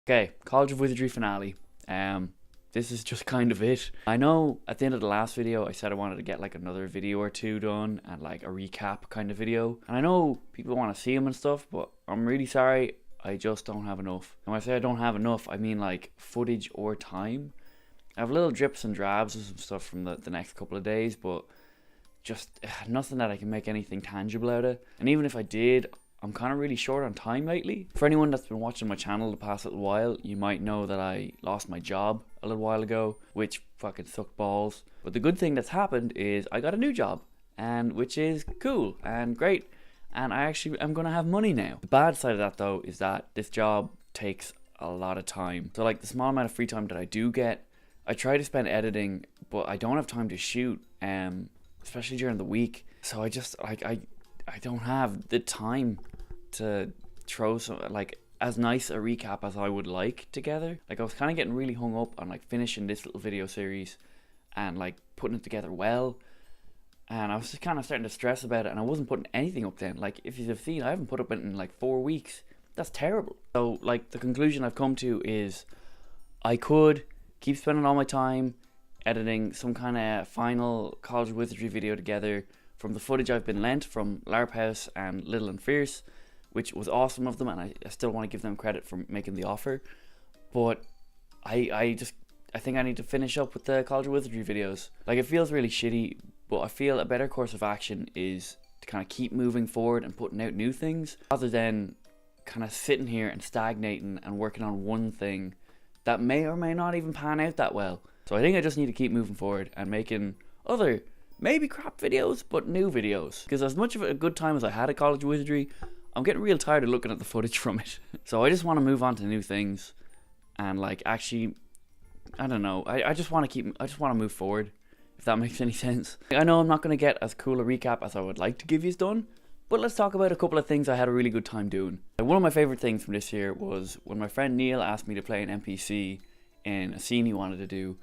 Okay, College of Wizardry finale. This is just kind of it. I know at the end of the last video I said I wanted to get like another video or two done and like a recap kind of video. And I know people want to see them and stuff, but I'm really sorry, I just don't have enough. And when I say I don't have enough, I mean like footage or time. I have little drips and drabs of some stuff from the next couple of days, but just nothing that I can make anything tangible out of. And even if I did, I'm kind of really short on time lately. For anyone that's been watching my channel the past little while, you might know that I lost my job a little while ago, which fucking sucked balls. But the good thing that's happened is I got a new job, and which is cool and great, and I actually am gonna have money now. The bad side of that though is that this job takes a lot of time. So like the small amount of free time that I do get, I try to spend editing, but I don't have time to shoot, especially during the week. So I just I don't have the time to throw some like as nice a recap as I would like together. Like I was kind of getting really hung up on like finishing this little video series and like putting it together well, and I was just kind of starting to stress about it, and I wasn't putting anything up then. Like if you've seen, I haven't put up in like 4 weeks. That's terrible. So like the conclusion I've come to is I could keep spending all my time editing some kind of final College of Wizardry video together from the footage I've been lent from LARP House and Little and Fierce, which was awesome of them, and I still want to give them credit for making the offer. But I think I need to finish up with the College of Wizardry videos. Like it feels really shitty, but I feel a better course of action is to kind of keep moving forward and putting out new things, rather than kind of sitting here and stagnating and working on one thing that may or may not even pan out that well. So I think I just need to keep moving forward and making other, maybe crap videos, but new videos. Because as much of a good time as I had at College of Wizardry, I'm getting real tired of looking at the footage from it. So I just want to move on to new things and like actually, I don't know, I just want to move forward, if that makes any sense. I know I'm not going to get as cool a recap as I would like to give you done, but let's talk about a couple of things I had a really good time doing. One of my favourite things from this year was when my friend Neil asked me to play an NPC in a scene he wanted to do.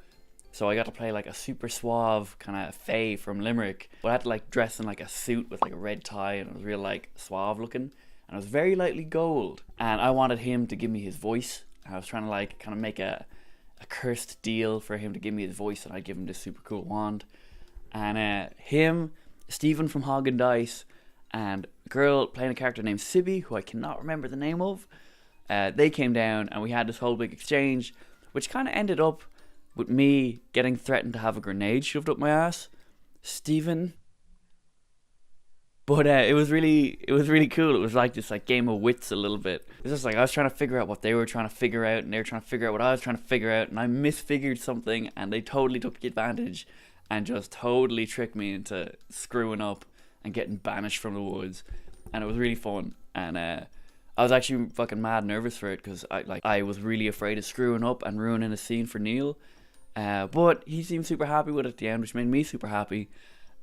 So I got to play like a super suave kind of fae from Limerick, but I had to like dress in like a suit with like a red tie, and it was real like suave looking, and it was very lightly gold. And I wanted him to give me his voice. I was trying to like kind of make a cursed deal for him to give me his voice, and I'd give him this super cool wand. And him, Stephen from Hog and Dice, and a girl playing a character named Sibby, who I cannot remember the name of, they came down and we had this whole big exchange, which kind of ended up with me getting threatened to have a grenade shoved up my ass. Stephen. But it was really cool. It was like this like game of wits a little bit. It was just like I was trying to figure out what they were trying to figure out, and they were trying to figure out what I was trying to figure out, and I misfigured something, and they totally took advantage and just totally tricked me into screwing up and getting banished from the woods. And it was really fun. And I was actually fucking mad nervous for it, because I was really afraid of screwing up and ruining a scene for Neil. But he seemed super happy with it at the end, which made me super happy.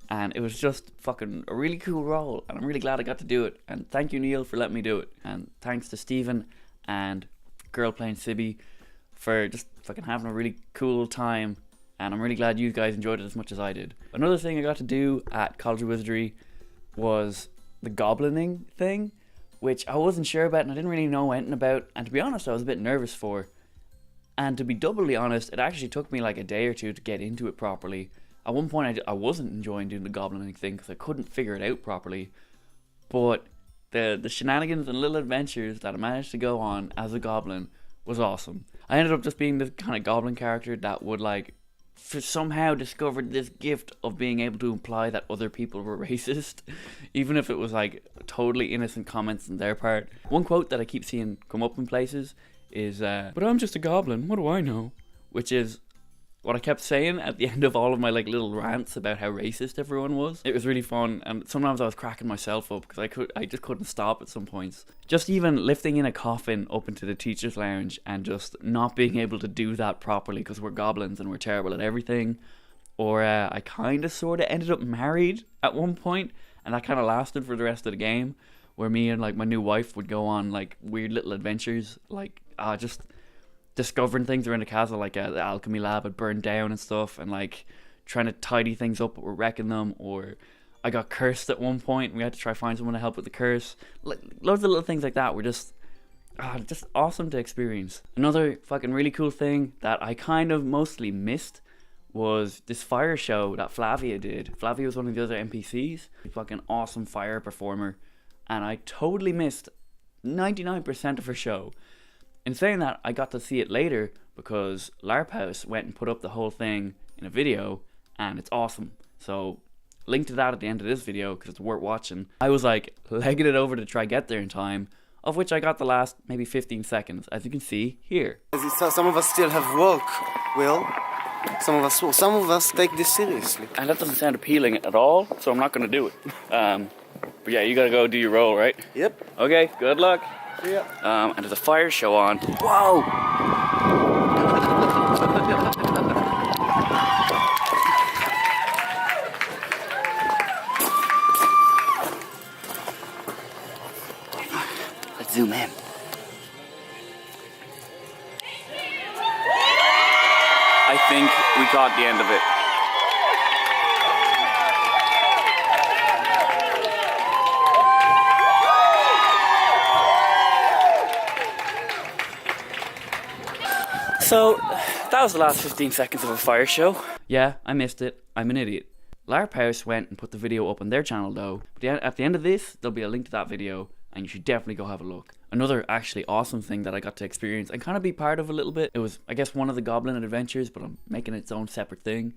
And it was just fucking a really cool role, and I'm really glad I got to do it. And thank you, Neil, for letting me do it. And thanks to Stephen and girl playing Sibby for just fucking having a really cool time. And I'm really glad you guys enjoyed it as much as I did. Another thing I got to do at College of Wizardry was the goblining thing, which I wasn't sure about and I didn't really know anything about. And to be honest, I was a bit nervous for. And to be doubly honest, it actually took me like a day or two to get into it properly. At one point I wasn't enjoying doing the goblining thing because I couldn't figure it out properly. But the shenanigans and little adventures that I managed to go on as a goblin was awesome. I ended up just being this kind of goblin character that would like somehow discovered this gift of being able to imply that other people were racist, even if it was like totally innocent comments on their part. One quote that I keep seeing come up in places is, "But I'm just a goblin, what do I know?" Which is what I kept saying at the end of all of my like little rants about how racist everyone was. It was really fun, and sometimes I was cracking myself up because I just couldn't stop at some points. Just even lifting in a coffin up into the teacher's lounge and just not being able to do that properly because we're goblins and we're terrible at everything. Or I kind of sort of ended up married at one point, and that kind of lasted for the rest of the game, where me and like my new wife would go on like weird little adventures, like just discovering things around the castle, like the alchemy lab had burned down and stuff, and like trying to tidy things up but we're wrecking them. Or I got cursed at one point and we had to try find someone to help with the curse. Like loads of little things like that were just just awesome to experience. Another fucking really cool thing that I kind of mostly missed was this fire show that Flavia did. Flavia was one of the other NPCs, a fucking awesome fire performer, and I totally missed 99% of her show. In saying that, I got to see it later because LARP House went and put up the whole thing in a video, and it's awesome. So link to that at the end of this video because it's worth watching. I was like legging it over to try get there in time, of which I got the last maybe 15 seconds, as you can see here. Some of us still have work, Will. Some of us take this seriously. And that doesn't sound appealing at all, so I'm not going to do it. But yeah, you gotta go do your roll, right? Yep. Okay, good luck. See ya. And there's a fire show on. Whoa! Let's zoom in. I think we caught the end of it. So, that was the last 15 seconds of a fire show. Yeah, I missed it. I'm an idiot. LARP House went and put the video up on their channel though. But at the end of this, there'll be a link to that video and you should definitely go have a look. Another actually awesome thing that I got to experience and kind of be part of a little bit, it was, I guess, one of the Goblin Adventures, but I'm making its own separate thing,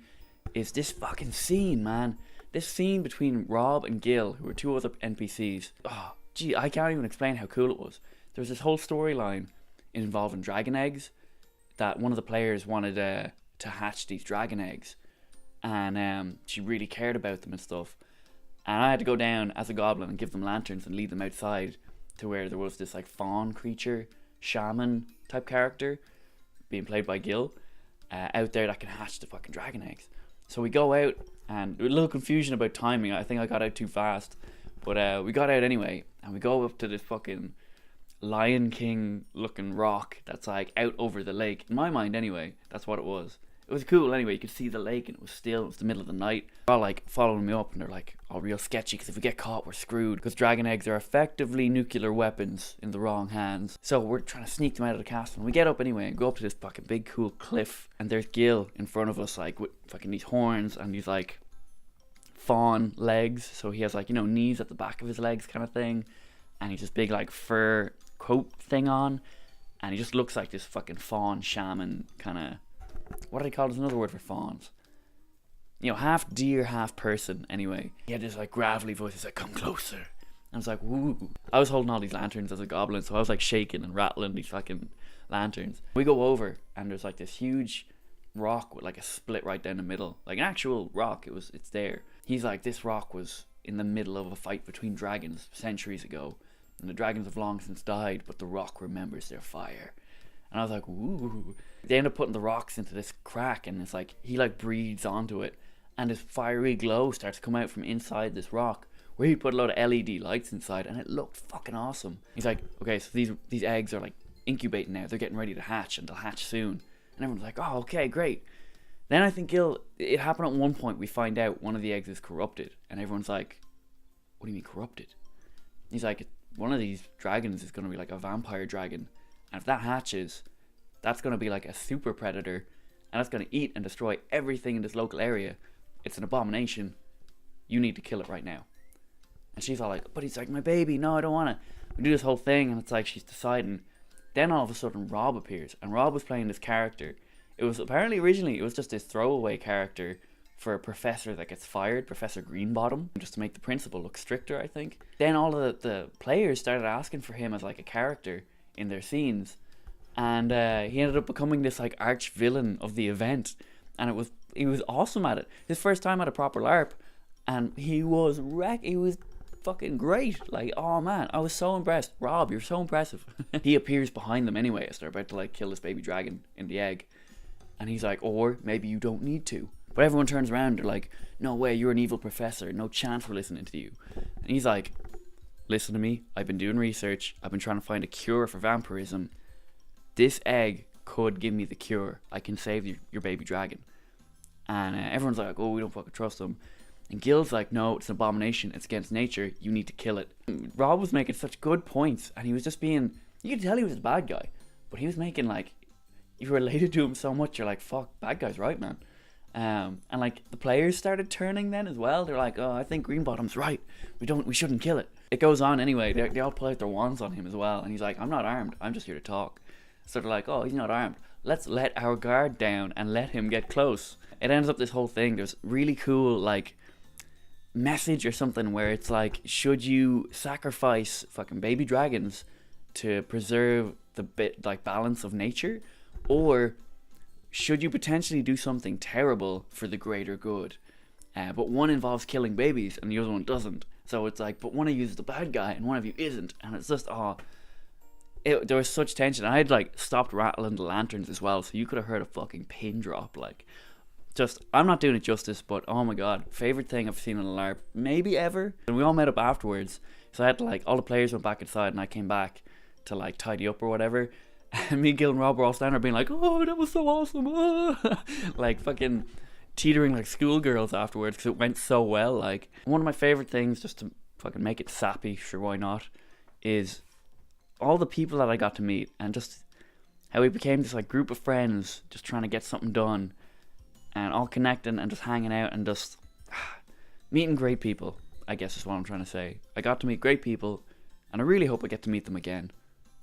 is this fucking scene, man. This scene between Rob and Gil, who are two other NPCs. Oh, gee, I can't even explain how cool it was. There was this whole storyline involving dragon eggs, that one of the players wanted to hatch these dragon eggs, and she really cared about them and stuff. And I had to go down as a goblin and give them lanterns and lead them outside to where there was this like fawn creature, shaman type character, being played by Gil, out there that can hatch the fucking dragon eggs. So we go out, and a little confusion about timing. I think I got out too fast, but we got out anyway, and we go up to this fucking Lion King looking rock that's like out over the lake. In my mind anyway, that's what it was. It was cool anyway. You could see the lake and it was still, it was the middle of the night. They're all like following me up and they're like all real sketchy because if we get caught we're screwed, because dragon eggs are effectively nuclear weapons in the wrong hands. So we're trying to sneak them out of the castle and we get up anyway and go up to this fucking big cool cliff, and there's Gil in front of us like with fucking these horns and these like fawn legs, so he has like, you know, knees at the back of his legs kind of thing, and he's this big like fur coat thing on, and he just looks like this fucking fawn shaman kind of, what do they call it? There's another word for fawns, you know, half deer half person. Anyway, he had this like gravelly voice. He's like, come closer, and I was like, woo. I was holding all these lanterns as a goblin, so I was like shaking and rattling these fucking lanterns. We go over and there's like this huge rock with like a split right down the middle, like an actual rock. It's there. He's like, this rock was in the middle of a fight between dragons centuries ago, and the dragons have long since died, but the rock remembers their fire. And I was like, ooh. They end up putting the rocks into this crack, and it's like, he like breathes onto it, and this fiery glow starts to come out from inside this rock, where he put a lot of LED lights inside, and it looked fucking awesome. He's like, okay, so these eggs are like incubating now, they're getting ready to hatch, and they'll hatch soon. And everyone's like, oh, okay, great. Then I think it happened at one point, we find out one of the eggs is corrupted, and everyone's like, what do you mean corrupted? He's like, one of these dragons is going to be like a vampire dragon, and if that hatches, that's going to be like a super predator, and that's going to eat and destroy everything in this local area. It's an abomination. You need to kill it right now. And she's all like, but he's like, my baby, no, I don't want to. We do this whole thing, and it's like she's deciding. Then all of a sudden Rob appears, and Rob was playing this character. It was apparently originally, it was just this throwaway character for a professor that gets fired, Professor Greenbottom, just to make the principal look stricter, I think. Then all of the players started asking for him as like a character in their scenes, and he ended up becoming this like arch villain of the event, and he was awesome at it. His first time at a proper LARP, and he was fucking great. Like, oh man, I was so impressed. Rob, you're so impressive. He appears behind them anyway as they're about to like kill this baby dragon in the egg, and he's like, or maybe you don't need to. But everyone turns around, they're like, no way, you're an evil professor, no chance we're listening to you. And he's like, listen to me, I've been doing research, I've been trying to find a cure for vampirism. This egg could give me the cure. I can save your baby dragon. And everyone's like, oh, we don't fucking trust him. And Gil's like, no, it's an abomination, it's against nature, you need to kill it. Rob was making such good points, and he was just being You could tell he was the bad guy, but he was making like, you related to him so much, you're like, fuck, bad guy's right, man. And like the players started turning then as well. They're like, oh, I think Greenbottom's right. We shouldn't kill it. It goes on anyway. They all pull out their wands on him as well, and he's like, I'm not armed. I'm just here to talk. So they're like, oh, he's not armed. Let's let our guard down and let him get close. It ends up this whole thing. There's really cool like message or something where it's like, should you sacrifice fucking baby dragons to preserve the bit like balance of nature, or should you potentially do something terrible for the greater good? But one involves killing babies and the other one doesn't. So it's like, but one of you is the bad guy and one of you isn't. And it's just, there was such tension. I had like stopped rattling the lanterns as well, so you could have heard a fucking pin drop. Like, just, I'm not doing it justice, but oh my god, favorite thing I've seen in a LARP maybe ever. And we all met up afterwards, so I had to like, all the players went back inside and I came back to like tidy up or whatever. And me, Gil and Rob were all standing there being like, oh, that was so awesome. Like fucking teetering like schoolgirls afterwards because it went so well. Like, one of my favorite things, just to fucking make it sappy, sure, why not, is all the people that I got to meet and just how we became this like group of friends just trying to get something done and all connecting and just hanging out and just meeting great people, I guess is what I'm trying to say. I got to meet great people and I really hope I get to meet them again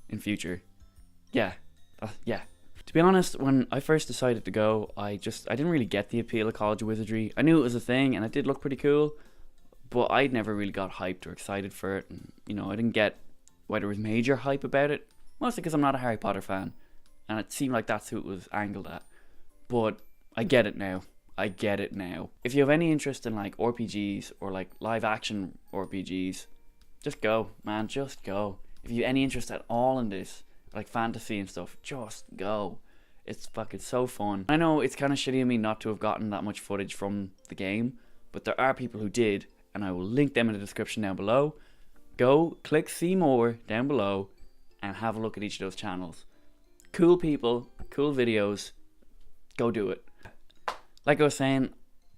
in future. Yeah. To be honest, when I first decided to go, I didn't really get the appeal of College of Wizardry. I knew it was a thing and it did look pretty cool, but I'd never really got hyped or excited for it. And, you know, I didn't get why there was major hype about it, mostly because I'm not a Harry Potter fan, and it seemed like that's who it was angled at. But I get it now. If you have any interest in like RPGs or like live action RPGs, just go, man, just go. If you have any interest at all in this, like fantasy and stuff, just go. It's fucking so fun. I know it's kind of shitty of me not to have gotten that much footage from the game, but there are people who did, and I will link them in the description down below. Go click see more down below and have a look at each of those channels. Cool people, cool videos, go do it. Like I was saying,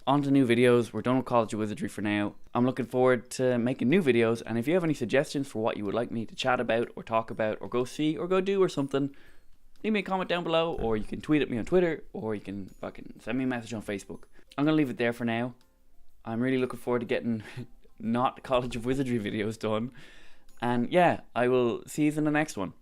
on to new videos. We're done with College of Wizardry for now. I'm looking forward to making new videos, and if you have any suggestions for what you would like me to chat about or talk about or go see or go do or something, leave me a comment down below, or you can tweet at me on Twitter, or you can fucking send me a message on Facebook. I'm going to leave it there for now. I'm really looking forward to getting not College of Wizardry videos done. And yeah, I will see you in the next one.